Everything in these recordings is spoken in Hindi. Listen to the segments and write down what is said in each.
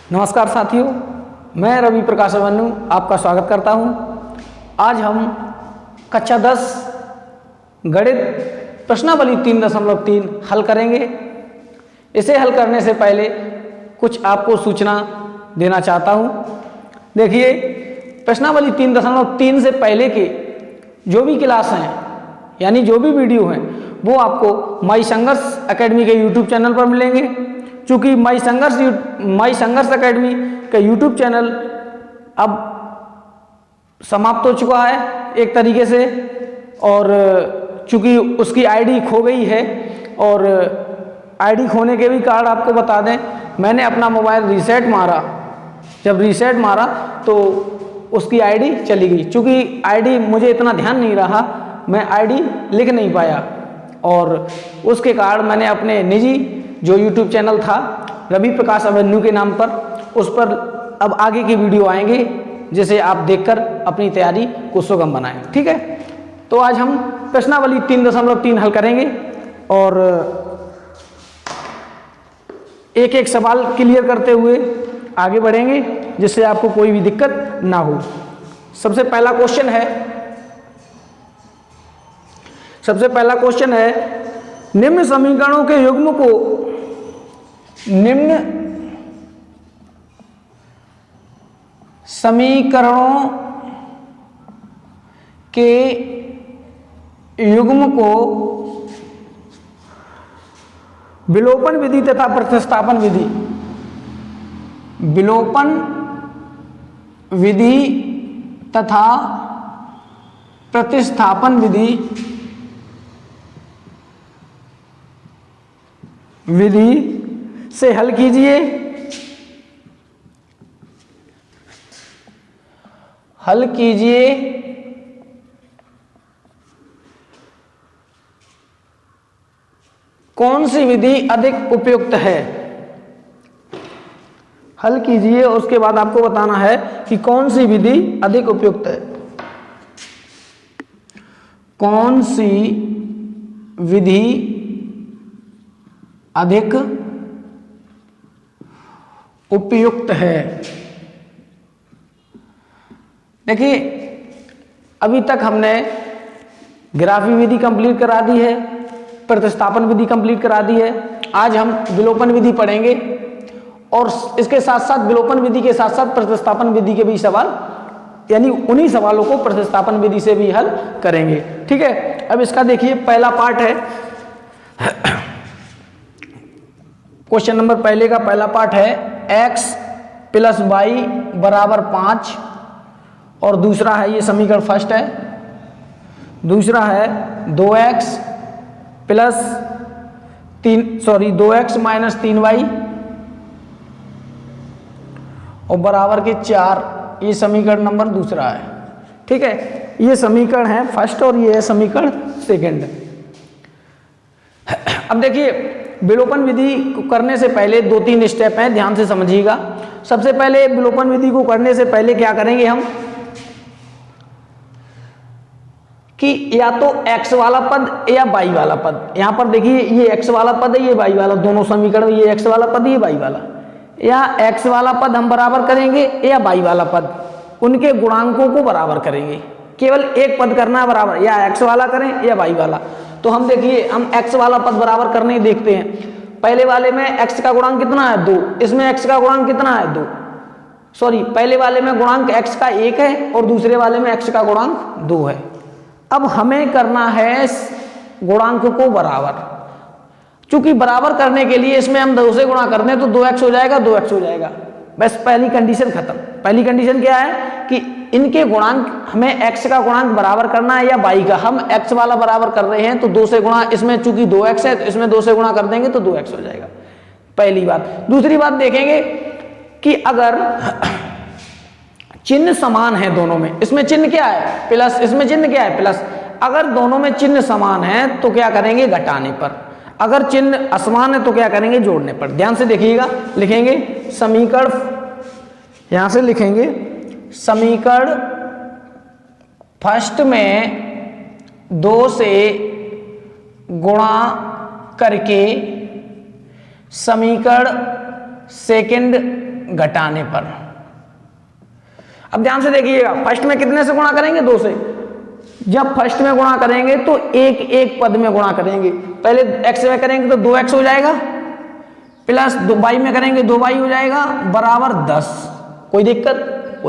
नमस्कार साथियों, मैं रवि प्रकाश अभिमन्यु आपका स्वागत करता हूं। आज हम कक्षा 10 गणित प्रश्नावली 3.3 हल करेंगे। इसे हल करने से पहले कुछ आपको सूचना देना चाहता हूं। देखिए, प्रश्नावली 3.3 से पहले के जो भी क्लास हैं यानी जो भी वीडियो हैं वो आपको माई संघर्ष एकेडमी के यूट्यूब चैनल पर मिलेंगे। चूँकि माई संघर्ष एकेडमी का यूट्यूब चैनल अब समाप्त हो चुका है एक तरीके से, और चूँकि उसकी आईडी खो गई है, और आईडी खोने के भी कारण आपको बता दें, मैंने अपना मोबाइल रीसेट मारा। जब रीसेट मारा तो उसकी आईडी चली गई। चूँकि आईडी मुझे इतना ध्यान नहीं रहा, मैं आईडी लिख नहीं पाया, और उसके कारण मैंने अपने निजी जो यूट्यूब चैनल था रवि प्रकाश अभिमन्यु के नाम पर, उस पर अब आगे की वीडियो आएंगे जिसे आप देखकर अपनी तैयारी को सुगम बनाएं। ठीक है, तो आज हम प्रश्नावली 3.3 हल करेंगे और एक एक सवाल क्लियर करते हुए आगे बढ़ेंगे जिससे आपको कोई भी दिक्कत ना हो। सबसे पहला क्वेश्चन है निम्न समीकरणों के युग्म को विलोपन विधि तथा प्रतिस्थापन विधि से हल कीजिए। कौन सी विधि अधिक उपयुक्त है? हल कीजिए, उसके बाद आपको बताना है कि कौन सी विधि अधिक उपयुक्त है। कौन सी विधि अधिक उपयुक्त है? देखिए, अभी तक हमने ग्राफी विधि कंप्लीट करा दी है, प्रतिस्थापन विधि कंप्लीट करा दी है। आज हम विलोपन विधि पढ़ेंगे और इसके साथ साथ विलोपन विधि के साथ साथ प्रतिस्थापन विधि के भी सवाल, यानी उन्हीं सवालों को प्रतिस्थापन विधि से भी हल करेंगे। ठीक है, अब इसका देखिए पहला पार्ट है। क्वेश्चन नंबर पहले का पहला पार्ट है x + y = 5, और दूसरा है, ये समीकरण फर्स्ट है, दूसरा है 2x - 3y और बराबर के 4। ये समीकरण नंबर दूसरा है। ठीक है, ये समीकरण है फर्स्ट और ये है समीकरण सेकंड। अब देखिए, विलोपन विधि को करने से पहले 2-3 स्टेप हैं, ध्यान से समझिएगा। सबसे पहले विलोपन विधि को करने से पहले क्या करेंगे हम कि या तो x वाला पद या y वाला पद, यहां पर देखिए ये x वाला पद है, ये y वाला, दोनों समीकरण, ये x वाला पद, ये y वाला, या x वाला पद हम बराबर करेंगे या y वाला पद, उनके गुणांकों को बराबर करेंगे। केवल एक पद करना है बराबर, या x वाला करें या y वाला। तो हम देखिए, हम x वाला पद बराबर करने ही देखते हैं। पहले वाले में x का गुणांक कितना है? 2। इसमें x का गुणांक कितना है? 2। पहले वाले में गुणांक x का 1 है और दूसरे वाले में x का गुणांक 2 है। अब हमें करना है गुणांक को बराबर। चूंकि बराबर करने के लिए इसमें हम 2 से गुणा करते हैं तो 2x हो जाएगा, 2x हो जाएगा। बस पहली कंडीशन खत्म। पहली कंडीशन क्या है कि इनके गुणांक, हमें x का गुणांक बराबर करना है या y का। हम x वाला बराबर कर रहे हैं तो 2 से गुणा, इसमें चूंकि 2x है तो इसमें 2 से गुणा कर देंगे तो 2x हो जाएगा। पहली बात। दूसरी बात देखेंगे कि अगर चिन्ह समान है दोनों में, इसमें चिन्ह क्या है? प्लस, इसमें चिन्ह क्या है? प्लस। अगर दोनों में चिन्ह समान है तो क्या करेंगे? घटाने पर। अगर चिन्ह असमान है तो क्या करेंगे? जोड़ने पर। ध्यान से देखिएगा, लिखेंगे समीकरण, यहां से लिखेंगे समीकरण फर्स्ट में 2 से गुणा करके समीकरण सेकंड घटाने पर। अब ध्यान से देखिएगा, फर्स्ट में कितने से गुणा करेंगे? 2 से। जब फर्स्ट में गुणा करेंगे तो एक एक पद में गुणा करेंगे। पहले x में करेंगे तो 2x हो जाएगा, प्लस y में करेंगे 2y हो जाएगा, बराबर 10। कोई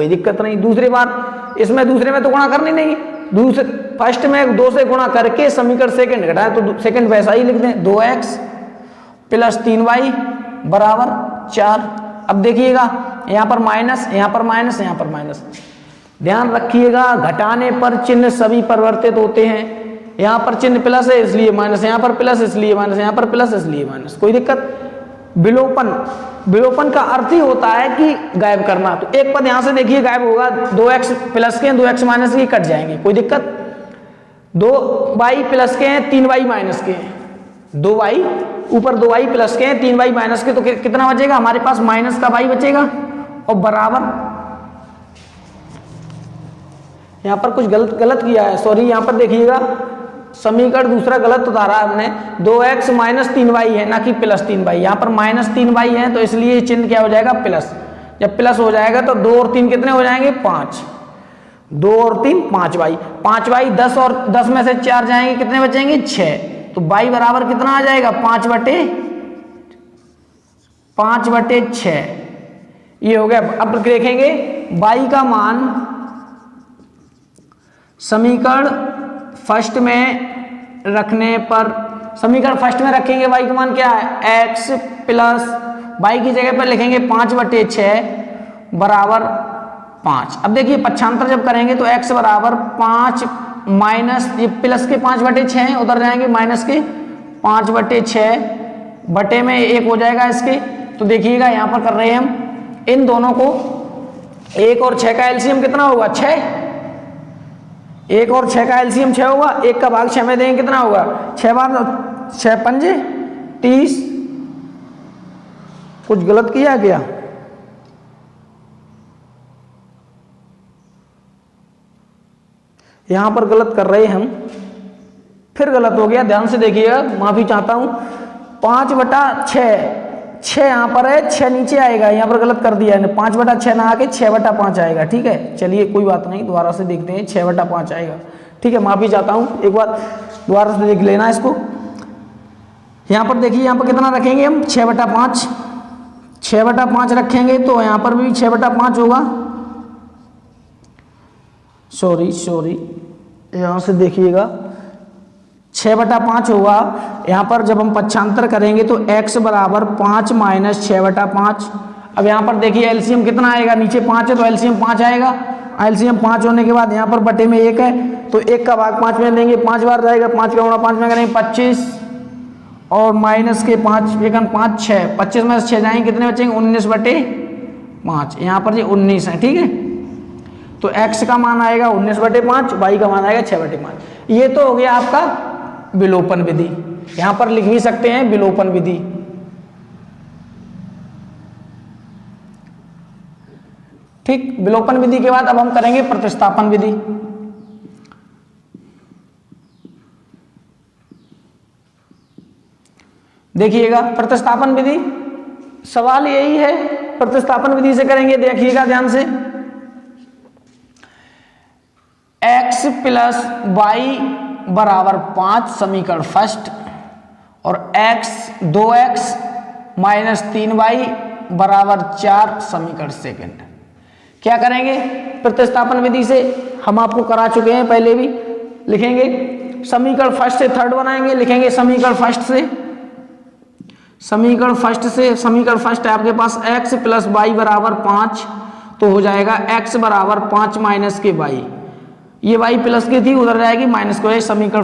दिक्कत नहीं। दूसरी बार इसमें दूसरे में तो गुणा करनी नहीं, दूसरे फर्स्ट में 2 से गुणा करके समीकरण सेकंड घटाए तो सेकंड वैसा ही लिख दें, 2x प्लस 3y बराबर 4। अब देखिएगा यहाँ पर माइनस, यहाँ पर माइनस, यहाँ पर माइनस। ध्यान रखिएगा, घटाने पर चिन्ह सभी परिवर्तित होते हैं। यहाँ पर चिन्ह प्लस है इसलिए माइनस, यहाँ पर प्लस इसलिए माइनस, यहाँ पर प्लस इसलिए माइनस। कोई दिक्कत? विलोपन का अर्थ ही होता है कि गायब करना। तो एक पद यहाँ से देखिए गायब होगा, 2x प्लस के 2x माइनस के कट जाएंगे, कोई दिक्कत? 2y प्लस के हैं 3y माइनस के हैं, 2y ऊपर 2y प्लस के हैं 3y माइनस के, तो कितना बचेगा हमारे पास? माइनस का y बचेगा और बराबर। यहाँ पर कुछ गलत किया है, सॉरी। यहाँ पर देखिएगा समीकरण दूसरा गलत उतारा हमने, 2x माइनस 3y है ना कि प्लस 3y। यहाँ पर माइनस 3y है तो इसलिए चिन्ह क्या हो जाएगा? प्लस। जब प्लस हो जाएगा तो 2 और 3 कितने हो जाएंगे? 5। 2 और 3 5y, 5y 10 और 10 में से 4 जाएंगे, कितने बचेंगे? 6। तो y बराबर कितना आ जाएगा? 5/6। ये हो गया। अब देखेंगे y का मान समीकरण फर्स्ट में रखने पर, समीकरण फर्स्ट में रखेंगे y का मान क्या है? x प्लस y की जगह पर लिखेंगे 5/6 बराबर 5। अब देखिए पक्षांतर जब करेंगे तो x बराबर 5 माइनस, ये प्लस के 5/6 हैं, उधर जाएंगे माइनस के 5/6 बटे में 1 हो जाएगा इसके। तो देखिएगा यहाँ पर कर रहे हैं हम इन दोनों को, 1 और 6 का एलसीएम कितना होगा? 6। 1 और 6 का एलसीएम 6 होगा, 1 का भाग 6 में देंगे कितना होगा? 6 बार 6 पंजे 30। कुछ गलत किया क्या? यहां पर गलत कर रहे हैं हम, फिर गलत हो गया। ध्यान से देखिएगा, माफी चाहता हूं। 5/6, 6 यहाँ पर है, 6 नीचे आएगा, यहाँ पर गलत कर दिया है। 5/6 ना आके 6/5 आएगा। ठीक है, चलिए कोई बात नहीं, दोबारा से देखते हैं। 6/5 आएगा। ठीक है, माफी चाहता हूँ, एक बार दोबारा से देख लेना इसको। यहाँ पर देखिए, यहाँ पर कितना रखेंगे हम? 6/5। 6/5 रखेंगे तो यहाँ पर भी 6/5 होगा। सॉरी, यहाँ से देखिएगा 6/5 होगा। यहाँ पर जब हम पक्षांतर करेंगे तो x बराबर 5 माइनस 6/5। अब यहाँ पर देखिए एलसीएम कितना आएगा? नीचे 5 है तो एलसीएम 5 आएगा। एलसीएम 5 होने के बाद यहाँ पर बटे में 1 है तो 1 का भाग 5 में देंगे, 5 बार जाएगा। 5 का गुणा 5 में करेंगे 25 और माइनस के 5 एकन 5 6, 25 में से 6 जाएंगे, कितने बचेंगे? 19/5। यहाँ पर ये 19 है। ठीक है, तो x का मान आएगा 19/5, y का मान आएगा 6/5। ये तो हो गया आपका विलोपन विधि। यहां पर लिख भी सकते हैं विलोपन विधि। ठीक, विलोपन विधि के बाद अब हम करेंगे प्रतिस्थापन विधि। देखिएगा प्रतिस्थापन विधि, सवाल यही है, प्रतिस्थापन विधि से करेंगे। देखिएगा ध्यान से, x प्लस वाई बराबर 5 समीकरण फर्स्ट और 2x माइनस 3y बराबर 4 समीकरण सेकंड। क्या करेंगे प्रतिस्थापन विधि से? हम आपको करा चुके हैं पहले भी। लिखेंगे समीकरण फर्स्ट से थर्ड बनाएंगे, लिखेंगे समीकरण फर्स्ट से। समीकरण फर्स्ट है आपके पास x प्लस वाई बराबर 5, तो हो जाएगा x बराबर 5 माइनस के y। ये y प्लस की थी, उधर जाएगी माइनस को। समीकरण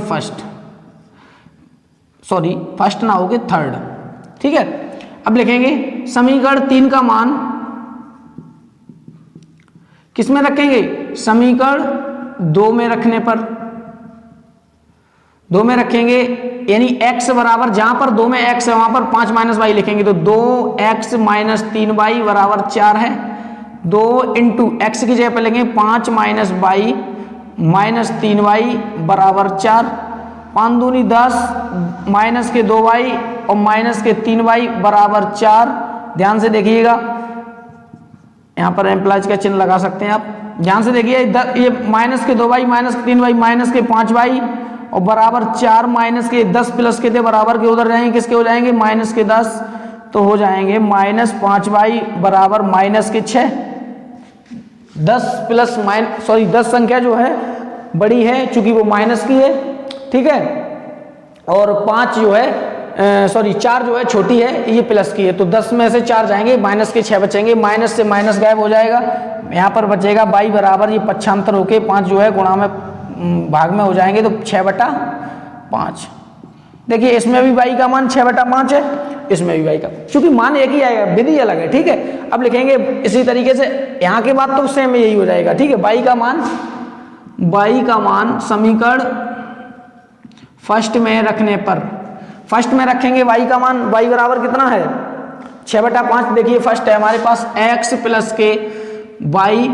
फर्स्ट ना होगे थर्ड। ठीक है, अब लिखेंगे समीकरण 3 का मान किस में रखेंगे? समीकरण 2 में रखने पर, 2 में रखेंगे, यानी x बराबर जहां पर 2 में x है वहां पर 5 माइनस वाई लिखेंगे, तो 2x माइनस 3y बराबर 4 है। 2 इंटू एक्स की जगह पर लेंगे 5 माइनस वाई माइनस 3y बराबर 4। 5 दूनी 10, माइनस के 2y और माइनस के 3y बराबर 4। ध्यान से देखिएगा, यहाँ पर एम्प्लाइज का चिन्ह लगा सकते हैं आप। ध्यान से देखिए, ये माइनस के 2y माइनस के 3y माइनस के 5y और बराबर 4 माइनस के 10 प्लस के थे बराबर के उधर जाएंगे, किसके हो जाएंगे माइनस के 10, तो हो जाएंगे माइनस 5y बराबर माइनस के 6। 10 प्लस 10 संख्या जो है बड़ी है चूंकि वो माइनस की है, ठीक है, और 5 जो है 4 जो है छोटी है, ये प्लस की है, तो 10 में से 4 जाएंगे, माइनस के 6 बचेंगे, माइनस से माइनस गायब हो जाएगा, यहाँ पर बचेगा y बराबर ये पक्षांतर होके 5 जो है गुणा में भाग में हो जाएंगे, तो 6/5। देखिए इसमें भी y का मान 6/5 है, इसमें भी y का, चूंकि मान एक ही आएगा, विधि अलग है, ठीक है। अब लिखेंगे इसी तरीके से, यहाँ के बाद तो सेम यही हो जाएगा, ठीक है। y का मान समीकरण फर्स्ट में रखने पर, फर्स्ट में रखेंगे y का मान, y बराबर कितना है 6/5। देखिए फर्स्ट है हमारे पास x प्लस के y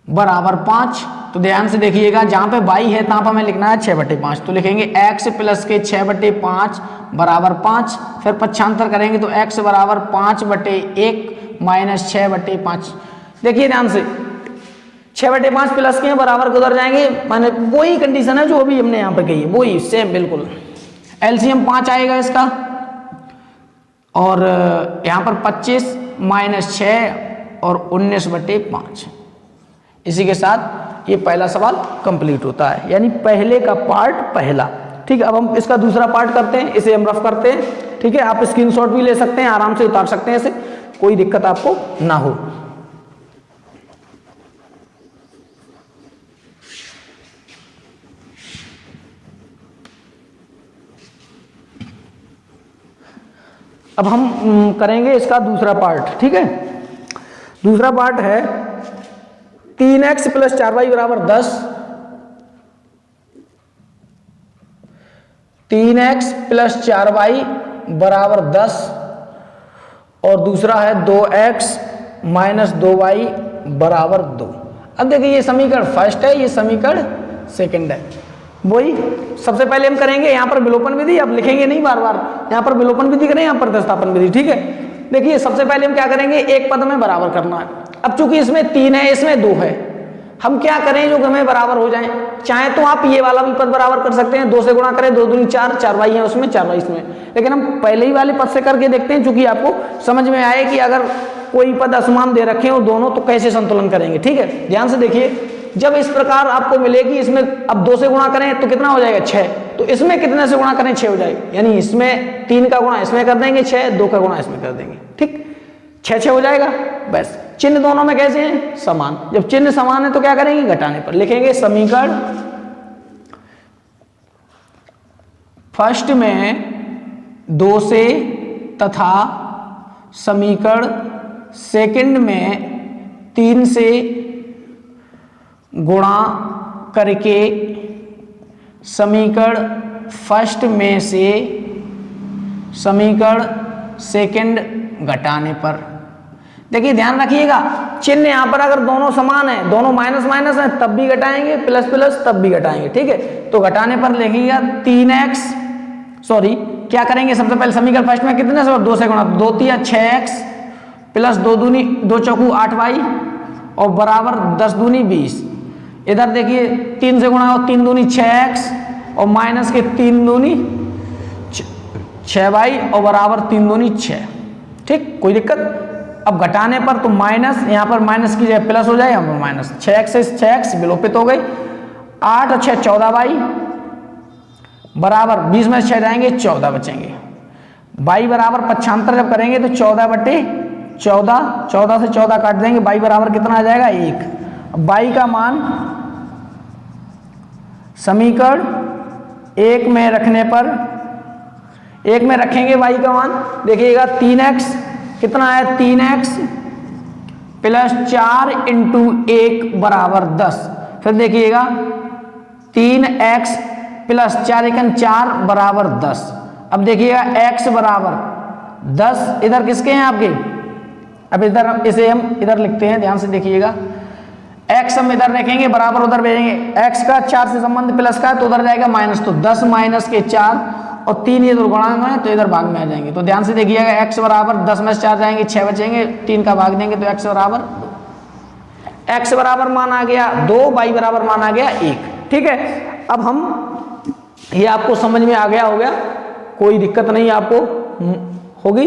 बराबर 5, तो ध्यान से देखिएगा जहां पे y है तहां पर हमें लिखना है 6/5, तो लिखेंगे x प्लस के 6/5 बराबर 5, फिर पक्षांतर करेंगे तो x बराबर 5/1 माइनस 6/5। देखिए ध्यान से 6/5 प्लस के बराबर के उधर जाएंगे, माने वही कंडीशन है जो अभी हमने यहाँ पे कही है, वही सेम बिल्कुल। एलसीएम 5 आएगा इसका, और यहाँ पर 25 माइनस 6 और 19/5। इसी के साथ ये पहला सवाल कंप्लीट होता है, यानी पहले का पार्ट पहला, ठीक है। अब हम इसका दूसरा पार्ट करते हैं, इसे हम रफ करते हैं, ठीक है। आप स्क्रीनशॉट भी ले सकते हैं, आराम से उतार सकते हैं इसे, कोई दिक्कत आपको ना हो। अब हम करेंगे इसका दूसरा पार्ट, ठीक है। दूसरा पार्ट है 3x प्लस 4y बराबर 10, 3x प्लस 4y बराबर 10, और दूसरा है 2x माइनस 2y बराबर 2। अब देखिए ये समीकरण फर्स्ट है, ये समीकरण सेकंड है। वही सबसे पहले हम करेंगे यहाँ पर विलोपन विधि, अब लिखेंगे नहीं बार बार, यहाँ पर विलोपन विधि करें, यहाँ पर प्रतिस्थापन विधि, ठीक है। देखिए सबसे पहले हम क्या करेंगे, एक पद में बराबर करना है। अब चूंकि इसमें 3 है, इसमें 2 है, हम क्या करें जो हमें बराबर हो जाए। चाहे तो आप ये वाला भी पद बराबर कर सकते हैं, 2 से गुणा करें, 2 दूनी 4, 4y है उसमें, 4y इसमें, लेकिन हम पहले ही वाले पद से करके देखते हैं, चूंकि आपको समझ में आए कि अगर कोई पद असमान दे रखे हो दोनों तो कैसे संतुलन करेंगे, ठीक है। ध्यान से देखिए, जब इस प्रकार आपको मिलेगी, इसमें अब 2 से गुणा करें तो कितना हो जाएगा 6, तो इसमें कितने से गुणा करें 6 हो जाएगा, यानी इसमें 3 का गुणा इसमें कर देंगे 6, 2 का गुणा इसमें कर देंगे, ठीक, 6 हो जाएगा। बस चिन्ह दोनों में कैसे हैं, समान। जब चिन्ह समान है तो क्या करेंगे, घटाने पर लिखेंगे समीकरण फर्स्ट में 2 से तथा समीकरण सेकंड में 3 से गुणा करके समीकरण फर्स्ट में से समीकरण सेकंड घटाने पर। देखिए ध्यान रखिएगा, चिन्ह यहां पर अगर दोनों समान है, दोनों माइनस माइनस है, तब भी घटाएंगे, प्लस प्लस तब भी घटाएंगे, ठीक है। तो घटाने पर लिखिएगा 3x, क्या करेंगे सबसे पहले समीकरण फर्स्ट में कितने से 2 से गुणा, 2 3 6x प्लस 2 दूनी 2 चौकू 8y और बराबर 10 दूनी 20। इधर देखिए 3 से गुणा हो, 3 दूनी 6x और माइनस के 3 दूनी 6y और बराबर 3 दूनी 6, ठीक, कोई दिक्कत। अब घटाने पर तो माइनस, यहाँ पर माइनस की जगह प्लस हो जाए, यहाँ पर माइनस 6x से 6x विलोपित हो गई, 8 और 6 14y बराबर 20 में 6 जाएंगे 14 बचेंगे। y बराबर पक्षांतर जब करेंगे तो 14/14, 14 से 14 काट देंगे, y बराबर कितना आ जाएगा 1। अब y का मान समीकरण 1 में रखने पर, 1 में रखेंगे y का मान, देखिएगा 3x कितना है, 3x प्लस 4 इंटू 1 बराबर 10। फिर देखिएगा 3x प्लस 4 एकन 4 बराबर 10। अब देखिएगा x बराबर 10 इधर किसके हैं आपके, अब इधर इसे हम इधर लिखते हैं, ध्यान से देखिएगा, x हम इधर रखेंगे बराबर उधर भेजेंगे, x का 4 से संबंध प्लस का है तो उधर जाएगा माइनस, तो 10 माइनस के 4 और 3 ये दुर्गुणांक हैं तो इधर भाग में आ जाएंगे। तो ध्यान से देखिएगा, x बराबर 10 में से 4 जाएंगे 6 बचेंगे, 3 का भाग देंगे तो x बराबर 2। x बराबर मान आ गया 2, y बराबर मान आ गया 1। ठीक है, अब हम ये आपको समझ में आ गया हो गया, कोई दिक्कत नहीं आपको होगी।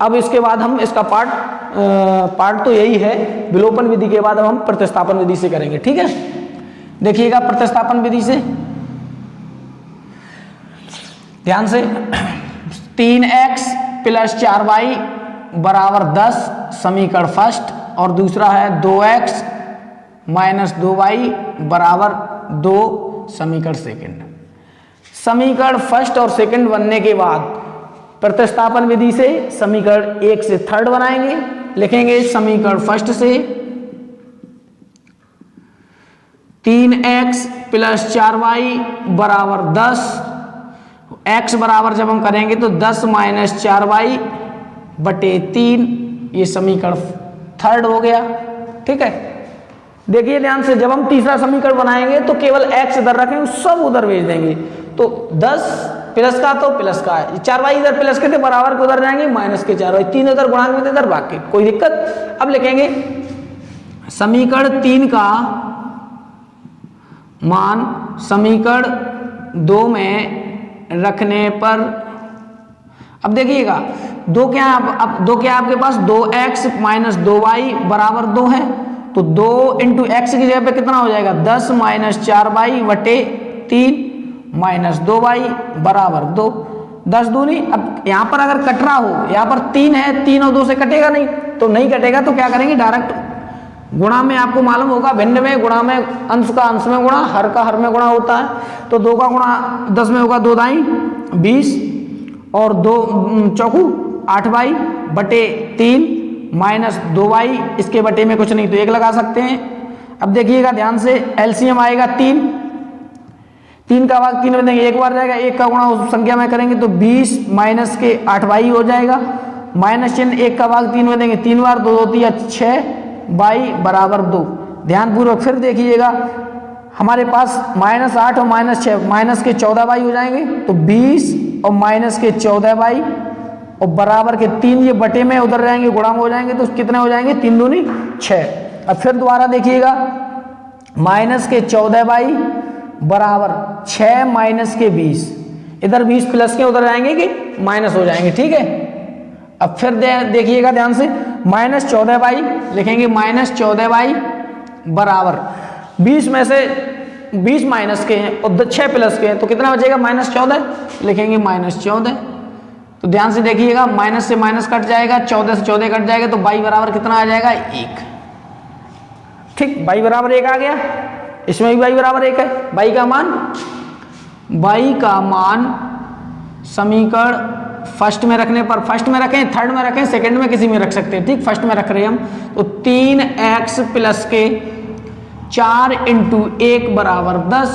अब इसके बाद हम इसका पार्ट तो यही है, विलोपन विधि के बाद अब हम प्रतिस्थापन विधि से करेंगे। ठीक है, देखिएगा प्रतिस्थापन विधि से ध्यान से, 3x प्लस 4y बराबर 10 समीकरण फर्स्ट, और दूसरा है 2x माइनस 2y बराबर 2 समीकरण सेकंड। समीकरण फर्स्ट और सेकंड बनने के बाद प्रतिस्थापन विधि से समीकरण 1 से थर्ड बनाएंगे। लिखेंगे समीकरण फर्स्ट से 3x प्लस 4y बराबर 10, x बराबर जब हम करेंगे तो 10 माइनस 4y बटे 3, ये समीकरण थर्ड हो गया। ठीक है, देखिए ध्यान से, जब हम तीसरा समीकरण बनाएंगे तो केवल x इधर रखेंगे, सब उधर भेज देंगे। तो 10 प्लस का तो प्लस का है, 4y इधर प्लस के थे बराबर के उधर जाएंगे, माइनस के 4y, 3 उधर गुणांक में थे इधर भाग के, कोई दिक्कत। अब लिखेंगे समीकरण 3 का मान समीकरण 2 में रखने पर, अब देखिएगा 2 क्या है, अब 2 क्या है आपके पास, 2x माइनस 2y बराबर 2 है। तो 2 इंटू एक्स की जगह पे कितना हो जाएगा, 10 माइनस 4y बटे 3 माइनस 2y बराबर 2, 10 दूनी। अब यहाँ पर अगर कट रहा हो, यहाँ पर 3 है, 3 और 2 से कटेगा नहीं, तो नहीं कटेगा तो क्या करेंगे, डायरेक्ट गुणा में, आपको मालूम होगा भिन्न में गुणा में, अंश का अंश में गुणा, हर का हर में गुणा होता है। तो 2 का गुणा 10 में होगा, 2 दाई 20 और 2 चौकू 8y बटे 3 माइनस 2y, इसके बटे में कुछ नहीं तो 1 लगा सकते हैं। अब देखिएगा ध्यान से, एलसीएम आएगा 3 का भाग 3 में देंगे, एक बार जाएगा, 1 का गुणा उस संख्या में करेंगे तो 20 माइनस के 8y हो जाएगा, माइनस चिन्ह 1 का भाग 3 में देंगे, 3 बार 2 2 3 6 y बराबर 2। ध्यानपूर्वक फिर देखिएगा, हमारे पास -8 और -6 माइनस के 14y हो जाएंगे, तो 20 और माइनस के 14y और बराबर के 3, ये बटे में उधर जाएंगे, गुणा में हो जाएंगे, तो कितने हो जाएंगे, 3 दूनी 6। अब फिर दोबारा देखिएगा, माइनस के 14y बराबर 6 माइनस के 20, इधर 20 प्लस के उधर जाएंगे कि माइनस हो जाएंगे। ठीक है, अब फिर देखिएगा ध्यान से, -14y लिखेंगे, -14y बराबर 20 में से 20 माइनस के हैं और 6 प्लस के हैं, तो कितना बचेगा, -14 लिखेंगे, -14। तो ध्यान से देखिएगा, माइनस से माइनस कट जाएगा, 14 से 14 कट जाएगा, तो y बराबर कितना आ जाएगा, 1। ठीक, y बराबर 1 आ गया, इसमें भी y बराबर 1 है। y का मान समीकरण फर्स्ट में रखने पर, फर्स्ट में रखें, थर्ड में रखें, सेकंड में किसी में रख सकते हैं। ठीक, फर्स्ट में रख रहे हैं हम, तो 3x प्लस के 4 इंटू 1 बराबर 10,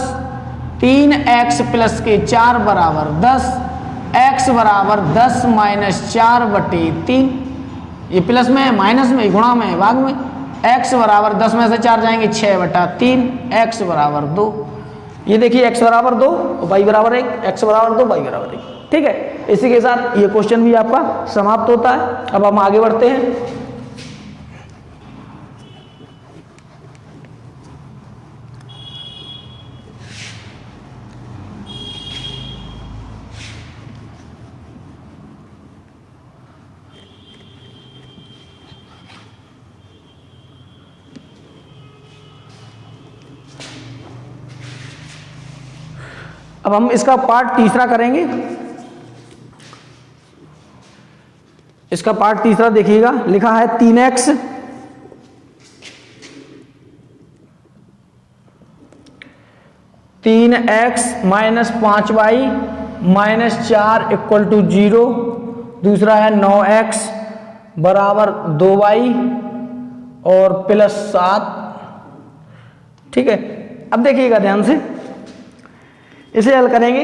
3x प्लस के 4 बराबर 10, x बराबर 10 माइनस 4 बटे 3, ये प्लस में है, माइनस में, गुणा में है, भाग में, x बराबर 10 में से 4 जाएंगे, 6 बटा 3, x बराबर 2। ये देखिए x बराबर 2 और y बराबर 1, x बराबर 2 y बराबर 1। ठीक है, इसी के साथ ये क्वेश्चन भी आपका समाप्त होता है। अब हम आगे बढ़ते हैं। अब हम इसका पार्ट तीसरा करेंगे। इसका पार्ट तीसरा देखिएगा, लिखा है 3x minus 5y minus 4 equal to 0। दूसरा है 9x बराबर 2y और प्लस 7। ठीक है, अब देखिएगा ध्यान से, इसे हल करेंगे।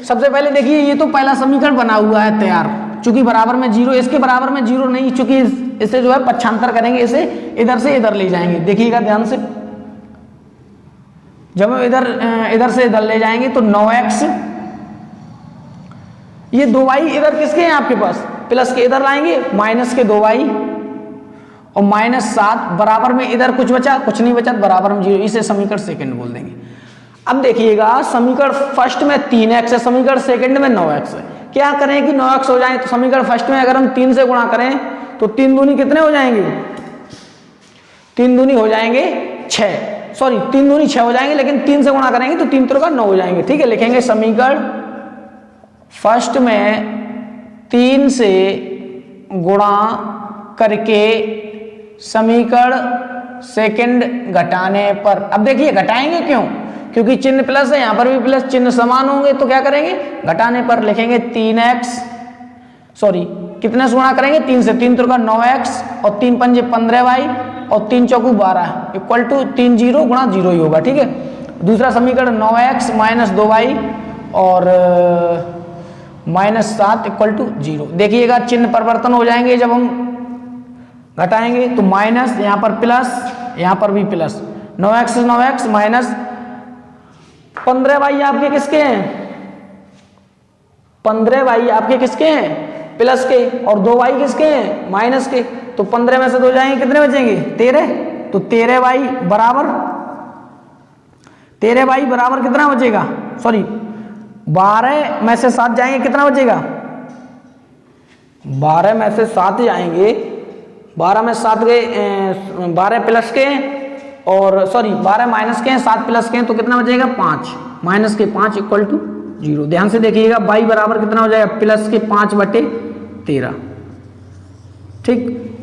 सबसे पहले देखिए, ये तो पहला समीकरण बना हुआ है तैयार, चूंकि बराबर में 0, इसके बराबर में 0 नहीं, चूंकि इसे जो है पक्षांतर करेंगे, इसे इधर से इधर ले जाएंगे। देखिएगा ध्यान से, जब हम इधर से इधर ले जाएंगे तो 9x ये 2y इधर किसके हैं आपके पास, प्लस के इधर लाएंगे, माइनस के 2y और -7 बराबर में इधर कुछ बचा, कुछ नहीं बचा, बराबर में 0। इसे समीकरण सेकंड बोल देंगे। अब देखिएगा समीकरण फर्स्ट में 3x है, समीकरण सेकंड में 9x है। क्या करें कि 9x हो जाए, तो समीकरण फर्स्ट में अगर हम 3 से गुणा करें तो 3 दूनी कितने हो जाएंगे, 3 दूनी हो जाएंगे 6, सॉरी 3 दूनी 6 हो जाएंगे, लेकिन 3 से गुणा करेंगे तो 3 त्रिका 9 हो जाएंगे। ठीक है, लिखेंगे समीकरण फर्स्ट में 3 से गुणा करके समीकरण सेकंड घटाने पर। अब देखिए घटाएंगे क्यों, क्योंकि चिन्ह प्लस है, यहां पर भी प्लस, चिन्ह समान होंगे तो क्या करेंगे, घटाने पर लिखेंगे 3x, सॉरी कितने से गुणा करेंगे, 3 से, 3 त्रिका 9x और 3 पंजे 15y और 3 चौकू 12 इक्वल टू 3 0 गुणा 0 ही होगा। ठीक है, दूसरा समीकरण 9x - 2y और -7 इक्वल टू 0। देखिएगा चिन्ह परिवर्तन हो जाएंगे जब हम घटाएंगे, तो माइनस, यहां पर प्लस, यहां पर भी plus, 9x - 9x minus 15y आपके किसके हैं, 15y आपके किसके हैं, प्लस के, और 2y किसके हैं, माइनस के। तो 15 में से 2 जाएंगे, कितने बचेंगे, 13। तो 13y बराबर, 13y बराबर कितना बचेगा, सॉरी 12 में से 7 जाएंगे, कितना बचेगा, 12 में से 7 जाएंगे, 12 में 7 गए, 12 प्लस के और सॉरी 12 माइनस के हैं, 7 प्लस के हैं, तो कितना बचेगा 5, माइनस के 5 इक्वल टू 0। ध्यान से देखिएगा y बराबर कितना हो जाएगा, प्लस के 5/13। ठीक,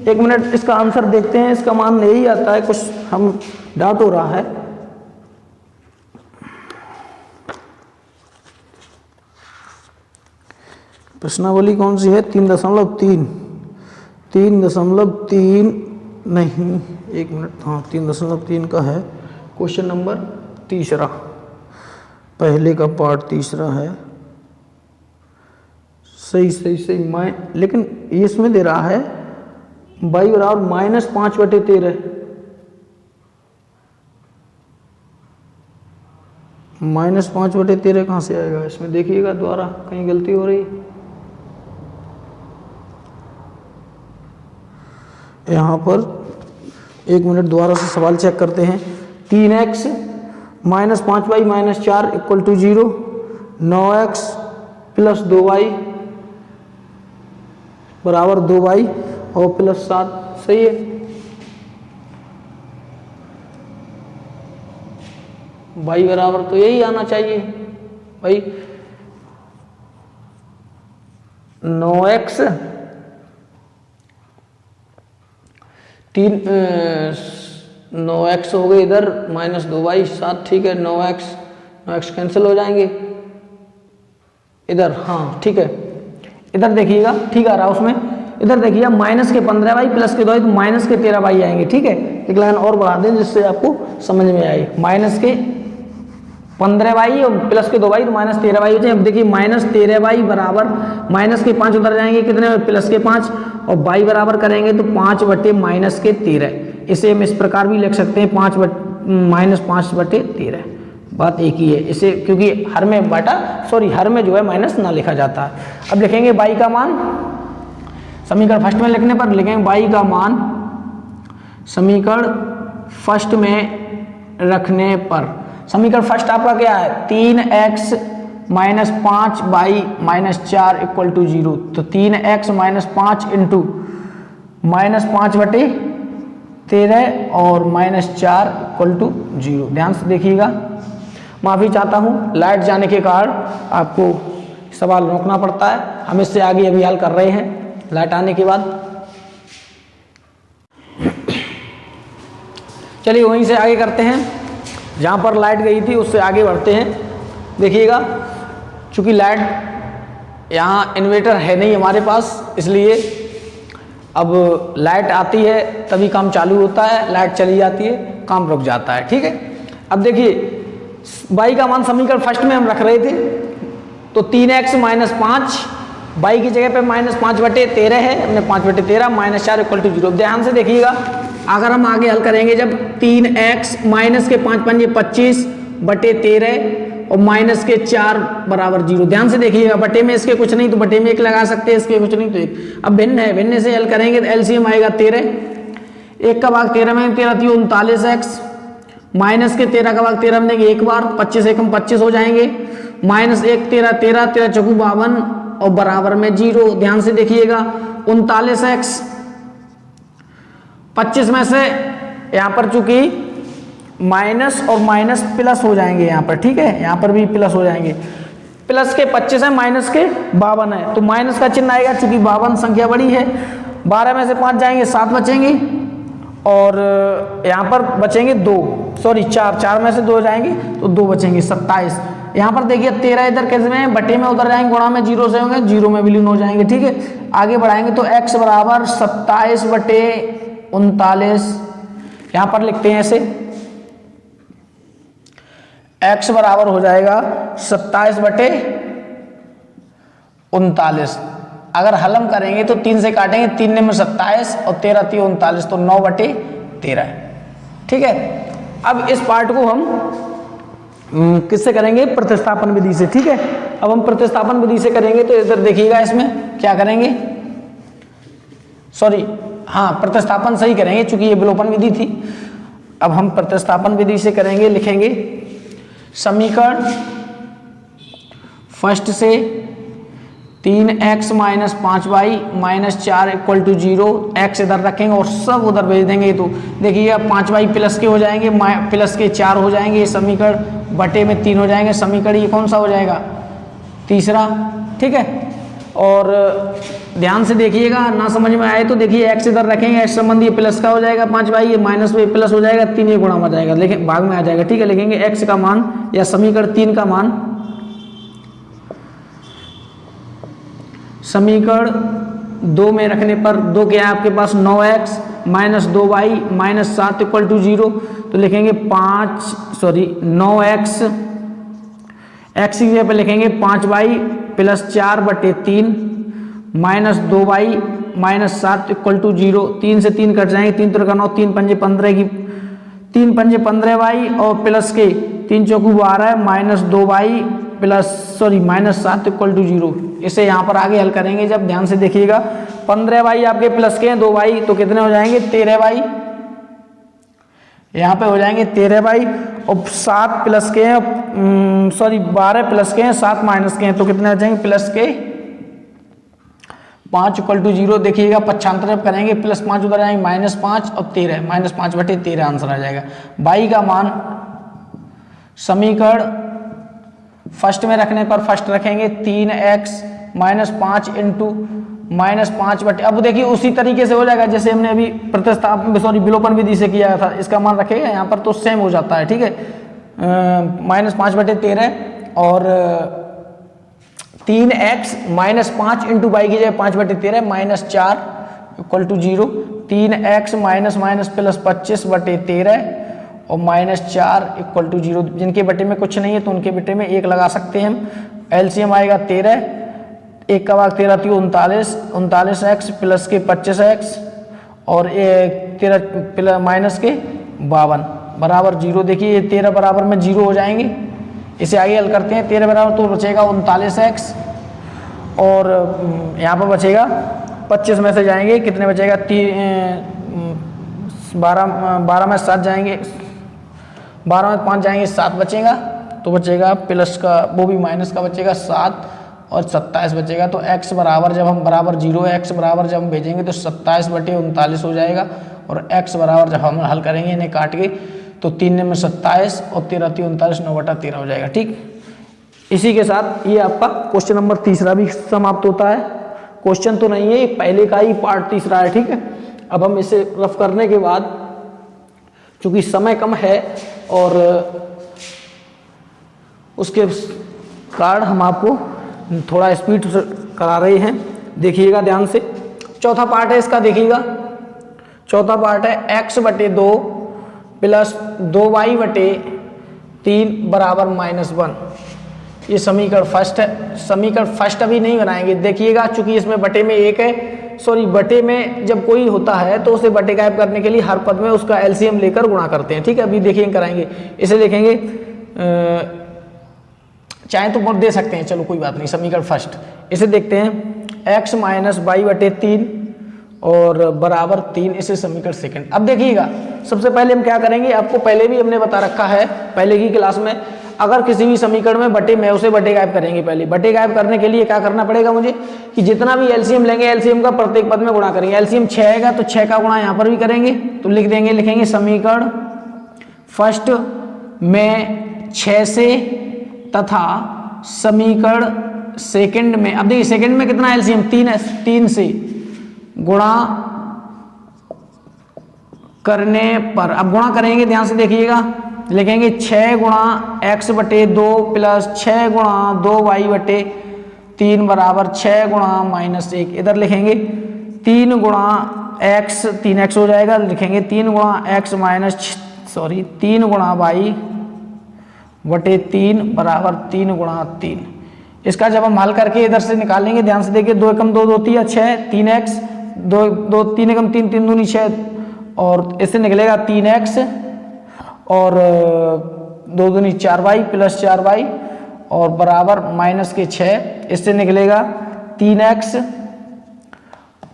1 मिनट इसका आंसर देखते हैं, इसका मान नहीं आता है, कुछ हम डाउट हो रहा है। प्रश्नावली कौन सी है, 3.3, 3.3 नहीं, 1 मिनट, हाँ 3.3 का है, क्वेश्चन नंबर तीसरा, पहले का पार्ट तीसरा है। सही सही सही, मैं लेकिन ये इसमें दे रहा है y बराबर -5/13, -5/13 कहाँ से आएगा, इसमें देखिएगा द्वारा कहीं गलती हो रही। यहाँ पर 1 मिनट दोबारा से सवाल चेक करते हैं। 3x - 5y - 4 equal to 0, 9x + 2y बराबर 2y और +7। सही है, y बराबर तो यही आना चाहिए भाई, 9x 9x हो गए इधर, -2y 7, ठीक है, 9x कैंसिल हो जाएंगे इधर, हाँ ठीक है। इधर देखिएगा ठीक आ रहा है उसमें, इधर देखिए माइनस के 15y प्लस के 2y, तो माइनस के 13y आएंगे। ठीक है, एक लाइन और बढ़ा दें जिससे आपको समझ में आए, माइनस के 15y और प्लस के 2y तो -13y हो जाए। अब देखिए -13y बराबर माइनस के 5 उधर जाएंगे, कितने प्लस के 5, और y बराबर करेंगे तो 5/-13। इसे हम इस प्रकार भी लिख सकते हैं, -5/13। बात एक ही है इसे, क्योंकि हर में हर में जो है माइनस ना लिखा जाता है। अब लिखेंगे y का मान, समीकरण फर्स्ट में लिखने पर लिखेंगे y का मान समीकरण फर्स्ट में रखने पर। समीकरण फर्स्ट आपका क्या है, 3x - 5y - 4 इक्वल टू 0। तो 3x - 5 इंटू -5/13 और -4 इक्वल टू 0। ध्यान से देखिएगा, माफ़ी चाहता हूँ लाइट जाने के कारण आपको सवाल रोकना पड़ता है, हम इससे आगे अभी हल कर रहे हैं लाइट आने के बाद। चलिए वहीं से आगे करते हैं, जहाँ पर लाइट गई थी उससे आगे बढ़ते हैं। देखिएगा, चूँकि लाइट यहाँ इन्वर्टर है नहीं हमारे पास, इसलिए अब लाइट आती है तभी काम चालू होता है, लाइट चली जाती है काम रुक जाता है। ठीक है, अब देखिए y का मान समीकरण फर्स्ट में हम रख रहे थे, तो 3x - 5 y की जगह पे -5/13 है, हमने 5/13 -4 इक्वल टू 0। ध्यान से देखिएगा, अगर हम आगे हल करेंगे, जब 3x माइनस के 5 पंजे 25/13 और माइनस के 4 बराबर 0। ध्यान से देखिएगा, बटे में इसके कुछ नहीं तो बटे में 1 लगा सकते हैं, इसके कुछ नहीं तो 1। अब भिन्न है, भिन्न से हल करेंगे तो एलसीएम आएगा 13। 1 का भाग 13 में 13 थी 39x, माइनस के 13 का भाग 13 में देंगे एक बार, 25 एकम 25 हो जाएंगे, माइनस 1 13 13 13 चौकू 52 और बराबर में 0। ध्यान से देखिएगा 39x 25 में से यहाँ पर चूंकि माइनस और माइनस प्लस हो जाएंगे यहाँ पर, ठीक है, यहाँ पर भी प्लस हो जाएंगे। प्लस के 25 है, माइनस के 52 है, तो माइनस का चिन्ह आएगा चूंकि 52 संख्या बड़ी है। 12 में से 5 जाएंगे 7 बचेंगे और यहाँ पर बचेंगे 2, सॉरी 4 में से 2 जाएंगे तो 2 बचेंगे 27। यहाँ पर देखिए 13 इधर कैसे में बटे में उधर जाएंगे, गुणा में 0 से होंगे, 0 में विलीन हो जाएंगे, ठीक है। आगे बढ़ाएंगे तो x बराबर 27 बटे 39, यहाँ पर लिखते हैं ऐसे, x बराबर हो जाएगा 27 बटे 39। अगर हलम करेंगे तो 3 से काटेंगे, 3 में 27 और 13 3 39, तो 9 बटे 13, ठीक है। अब इस पार्ट को हम किससे करेंगे, प्रतिस्थापन विधि से, ठीक है। अब हम प्रतिस्थापन विधि से करेंगे तो इधर देखिएगा, इसमें क्या करेंगे, सॉरी हाँ प्रतिस्थापन सही करेंगे चूंकि ये विलोपन विधि थी। अब हम प्रतिस्थापन विधि से करेंगे, लिखेंगे समीकरण फर्स्ट से 3x minus 5y minus 4 equal to 0, x इधर रखेंगे और सब उधर भेज देंगे, तो देखिएगा 5y प्लस के हो जाएंगे, प्लस के 4 हो जाएंगे, ये समीकरण बटे में 3 हो जाएंगे, समीकरण ये कौन सा हो जाएगा, तीसरा, ठीक है। और ध्यान से देखिएगा, ना समझ में आए तो देखिए x इधर रखेंगे, x संबंधी ये प्लस का हो जाएगा 5y, ये माइनस में प्लस हो जाएगा, 3 ये गुणा में जाएगा, लेकिन भाग में आ जाएगा, ठीक है। लिखेंगे x का मान या समीकरण 3 का मान, समीकरण 2 में रखने पर 2 क्या है आपके पास, 9x minus 2y minus 7 equal to 0, तो लिखेंगे 9x, x की जगह पर लिखेंगे 5y प्लस 4 बटे 3 minus 2y minus 7 equal to 0। 3 से 3 कट जाएंगे, 3 3 का 9, 3 पंजे 15 की 3 पंजे 15y और प्लस के 3 चौकू 12 minus 2y plus sorry minus 7 equal to 0। इसे यहाँ पर आगे हल करेंगे जब, ध्यान से देखिएगा 15y आपके प्लस के हैं 2y, तो कितने हो जाएंगे 13y, यहाँ पे हो जाएंगे 13y और 7 प्लस के हैं, सॉरी 12 प्लस के हैं 7 माइनस के हैं, तो कितने हो जाएंगे प्लस के 5 इक्वल टू 0। देखिएगा पक्षांतर करेंगे, प्लस 5 उधर आएंगे माइनस 5 और 13 माइनस 5 बटे 13 आंसर आ जाएगा। y का मान समीकरण फर्स्ट में रखने पर फर्स्ट रखेंगे 3x माइनस 5 इंटू माइनस 5 बटे, अब देखिए उसी तरीके से हो जाएगा जैसे हमने अभी प्रतिस्थापन सॉरी विलोपन विधि से किया था, इसका मान रखेगा यहाँ पर तो सेम हो जाता है, ठीक है। माइनस 5 बटे 13 और 3x माइनस 5 इंटू वाई की जगह 5 बटे 13 minus 4 equal to 0, 3x minus minus plus 25 बटे 13 और माइनस 4 इक्वल टू 0। जिनके बटे में कुछ नहीं है तो उनके बटे में 1 लगा सकते हैं हम। एलसीएम आएगा 13, 1 का भाग 13 थी 39x प्लस के 25x और 13 माइनस के 52 बराबर 0। देखिए ये 13 बराबर में 0 हो जाएंगे, इसे आगे हल करते हैं। 13 बराबर तो बचेगा 39x और यहाँ पर बचेगा 25 में से जाएंगे, कितने बचेगा 12 में 7 जाएंगे, 12 में 5 जाएंगे 7 बचेगा, तो बचेगा प्लस का वो भी माइनस का बचेगा 7 और 27 बचेगा। तो x बराबर जब हम बराबर 0 है, x बराबर जब हम भेजेंगे तो 27 बटे 39 हो जाएगा और x बराबर जब हम हल करेंगे इन्हें काट के तो 3 में 27 और 13 3 39 9 बटा 13 हो जाएगा, ठीक। इसी के साथ ये आपका क्वेश्चन नंबर तीसरा भी समाप्त होता है। क्वेश्चन तो नहीं है, पहले का ही पार्ट तीसरा है, ठीक है। अब हम इसे रफ करने के बाद चूंकि समय कम है और उसके कारण हम आपको थोड़ा स्पीड करा रहे हैं, देखिएगा ध्यान से। चौथा पार्ट है इसका, देखिएगा चौथा पार्ट है x बटे 2 प्लस 2y बटे 3 बराबर -1। ये समीकरण फर्स्ट है। समीकरण फर्स्ट अभी नहीं बनाएंगे, देखिएगा चूंकि इसमें बटे में 1 है, सॉरी बटे में जब कोई होता है तो उसे बटे गायब करने के लिए हर पद में उसका एलसीएम लेकर गुणा करते हैं, ठीक है। अभी देखिए कराएंगे, इसे लिखेंगे चाहे तो दे सकते हैं, चलो कोई बात नहीं। समीकरण फर्स्ट इसे देखते हैं, x माइनस वाई बटे 3 और बराबर 3, इसे समीकरण सेकंड। अब देखिएगा सबसे पहले हम क्या करेंगे, आपको पहले भी हमने बता रखा है पहले की क्लास में, अगर किसी भी समीकरण में बटे में उसे बटे गायब करेंगे। पहले बटे गायब करने के लिए क्या करना पड़ेगा मुझे कि जितना भी एलसीएम लेंगे एलसीएम का प्रत्येक पद में गुणा करेंगे। एलसीएम 6 आएगा तो 6 का गुणा यहाँ पर भी करेंगे, तो लिखेंगे समीकरण फर्स्ट में 6 से तथा समीकरण सेकंड में, अब देखिए सेकंड में कितना एलसीएम 3 है, 3 से गुणा करने पर, अब गुणा करेंगे ध्यान से देखिएगा, लिखेंगे 6 गुणा x बटे 2 प्लस 6 गुणा 2y बटे 3 बराबर 6 गुणा माइनस 1। इधर लिखेंगे 3 गुणा x, 3x हो जाएगा, लिखेंगे 3 गुणा x माइनस 3 गुणा y बटे 3 बराबर 3 गुणा 3। इसका जब हम हल करके इधर से निकालेंगे, ध्यान से देखिए 2 एकम 2 2 3 6, 3x 2 3 एकम 3 3 दूनी 6, और इससे निकलेगा 3x और 2 दूनी 4y प्लस 4y और बराबर माइनस के 6, इससे निकलेगा 3x,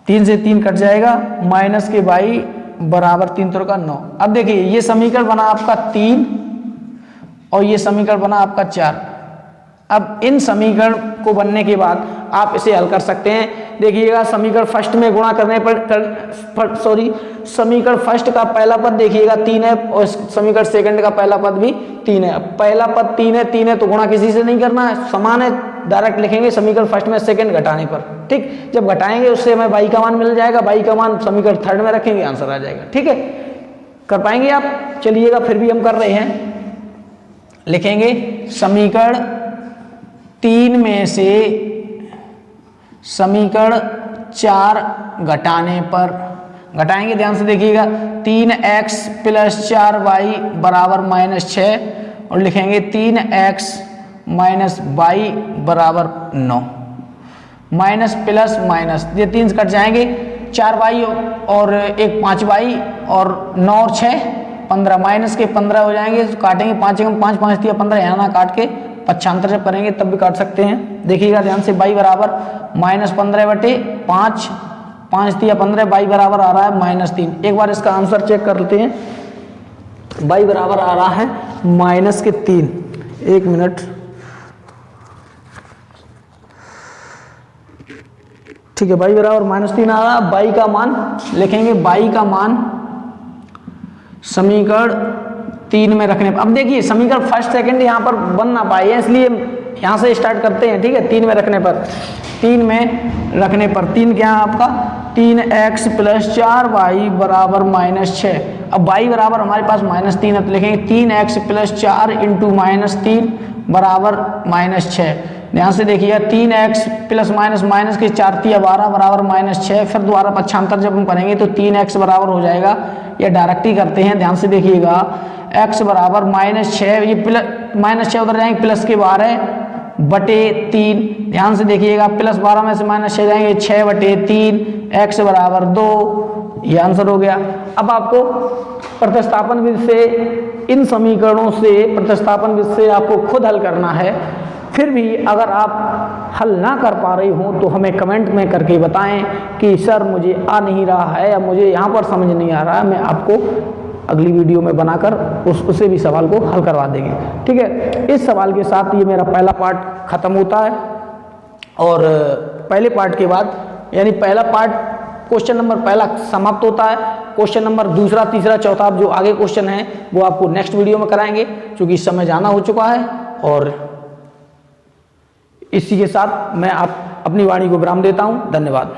3 से 3 कट जाएगा, माइनस के y बराबर 3 3 का 9। अब देखिए ये समीकरण बना आपका 3 और ये समीकरण बना आपका 4। अब इन समीकरण को बनने के बाद आप इसे हल कर सकते हैं। देखिएगा समीकरण फर्स्ट में गुणा करने पर समीकरण फर्स्ट का पहला पद देखिएगा 3 है और समीकरण सेकंड का पहला पद भी 3 है। पहला पद 3 है तो गुणा किसी से नहीं करना है, समान है, डायरेक्ट लिखेंगे समीकरण फर्स्ट में सेकंड घटाने पर। ठीक, जब घटाएंगे उससे हमें y का मान मिल जाएगा, y का मान समीकरण थर्ड में रखेंगे, आंसर आ जाएगा। ठीक है, कर पाएंगे आप? चलिएगा फिर भी हम कर रहे हैं, लिखेंगे समीकरण 3 में से समीकरण 4 घटाने पर, घटाएंगे ध्यान से देखिएगा 3x प्लस 4y बराबर माइनस 6 और लिखेंगे 3x माइनस y बराबर 9। माइनस प्लस माइनस ये 3 कट जाएंगे, 4y और एक 5y और 9 और 6 15, माइनस के 15 हो जाएंगे, तो काटेंगे 5 एकम 5 5 दिया 15, यहाँ ना काट के पक्षांतर जब करेंगे तब भी काट सकते हैं। देखिएगा ध्यान से y बराबर माइनस 15 बटे 5, 5 दिया 15, y बराबर आ रहा है माइनस 3। एक बार इसका आंसर चेक कर लेते हैं, y बराबर आ रहा है माइनस के 3। एक मिनट, ठीक है, y बराबर माइनस 3 आ रहा है। y का मान लिखेंगे, y का मान समीकरण 3 में रखने पर, अब देखिए समीकरण फर्स्ट सेकंड यहाँ पर बन ना पाए हैं, इसलिए यहाँ से स्टार्ट करते हैं। ठीक है, 3 में रखने पर, 3 में रखने पर 3 क्या है आपका 3x प्लस 4y बराबर माइनस 6। अब y बराबर हमारे पास माइनस 3 है तो लिखेंगे 3x प्लस 4 इंटू माइनस 3 बराबर माइनस 6। ध्यान से देखिएगा 3x प्लस माइनस माइनस के 4 3 12 बराबर माइनस 6। फिर दोबारा पक्षांतर जब हम करेंगे तो 3x बराबर हो जाएगा, या डायरेक्ट ही करते हैं, ध्यान से देखिएगा x बराबर माइनस 6, ये प्लस माइनस 6 उधर जाएंगे, प्लस के 12 बटे 3। ध्यान से देखिएगा प्लस 12 में से माइनस 6 जाएंगे, 6 बटे 3, x बराबर 2, ये आंसर हो गया। अब आपको प्रतिस्थापन विधि से, इन समीकरणों से प्रतिस्थापन विधि से आपको खुद हल करना है। फिर भी अगर आप हल ना कर पा रही हो तो हमें कमेंट में करके बताएं कि सर मुझे आ नहीं रहा है या मुझे यहाँ पर समझ नहीं आ रहा है, मैं आपको अगली वीडियो में बनाकर उसे भी सवाल को हल करवा देंगे। ठीक है, इस सवाल के साथ ये मेरा पहला पार्ट खत्म होता है और पहले पार्ट के बाद, यानी पहला पार्ट क्वेश्चन नंबर पहला समाप्त होता है। क्वेश्चन नंबर दूसरा, तीसरा, चौथा जो आगे क्वेश्चन है वो आपको नेक्स्ट वीडियो में कराएंगे, क्योंकि इस समय जाना हो चुका है। और इसी के साथ मैं अपनी वाणी को विराम देता हूँ। धन्यवाद।